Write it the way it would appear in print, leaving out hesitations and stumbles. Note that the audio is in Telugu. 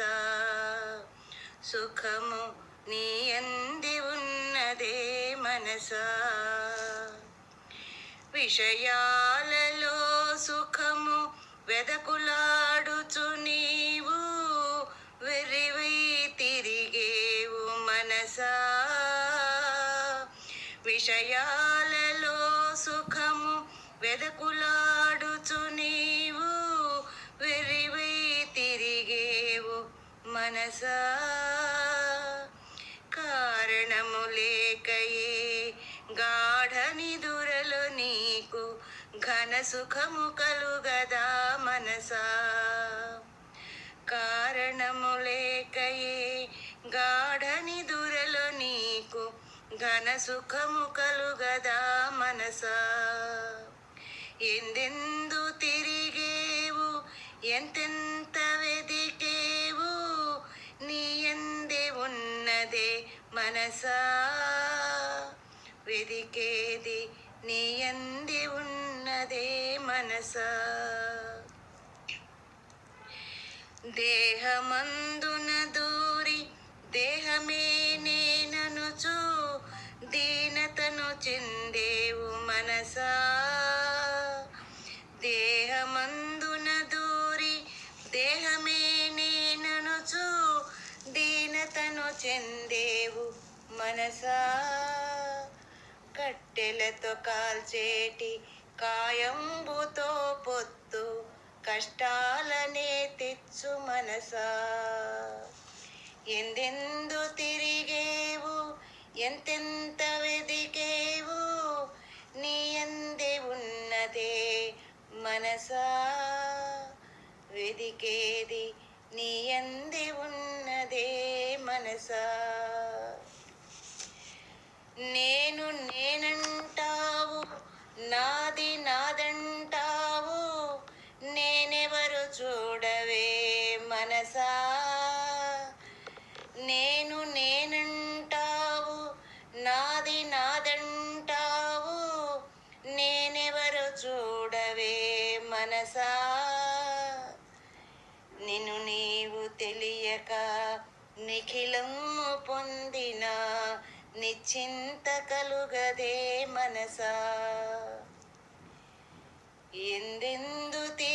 మనసా. సుఖము నీ యందే ఉన్నదే మనసా. విషయాలలో సుఖము వెదకులాడుచు నీవు వెర్రివై తిరిగేవు మనసా. విషయాలలో సుఖము వెదకులాడుచు నీవు వెర్రివై తిరిగేవు మనసా. కారణము లేకయే గాఢ నిదురలో నీకు ఘన సుఖము కలుగదా మనసా. కారణము లేకయే గాఢ నిదురలో నీకు ఘన సుఖము కలుగదా మనసా. ఎందెందు తిరిగేవు ఎంతెంత వెదికేవు నీ యందే ఉన్నదే మనసా. వెదికేది నీ యందే ఉన్నదే మనసా. దేహమందున దూరి దేహమే నేననుచు దీనతను చెందేవు మనసా. దేహమందున దూరి దేహమే నేననుచు దీనతను చెందేవు మనసా. కట్టెలతో కాల్చేటి కాయంబుతో పొత్తు కష్టాలనే తెచ్చు మనసా. ఎందెందు తిరిగేవు ఎంతెంత వెదికేవు నీ యందే ఉన్నదే మనసా. వెదికేది నీ యందే ఉన్నదే మనసా. నేను నేనంటావు నాది నాదంటావు నేనెవరు చూడవే మనసా. నేను నేనంటావు నాది నాదంటావు నేనెవరు చూడవే మనసా. నిన్ను నీవు తెలియక నిఖిలము పొందిన నిశ్చింత కలుగదే మనసా. ఎందెందు తిరిగి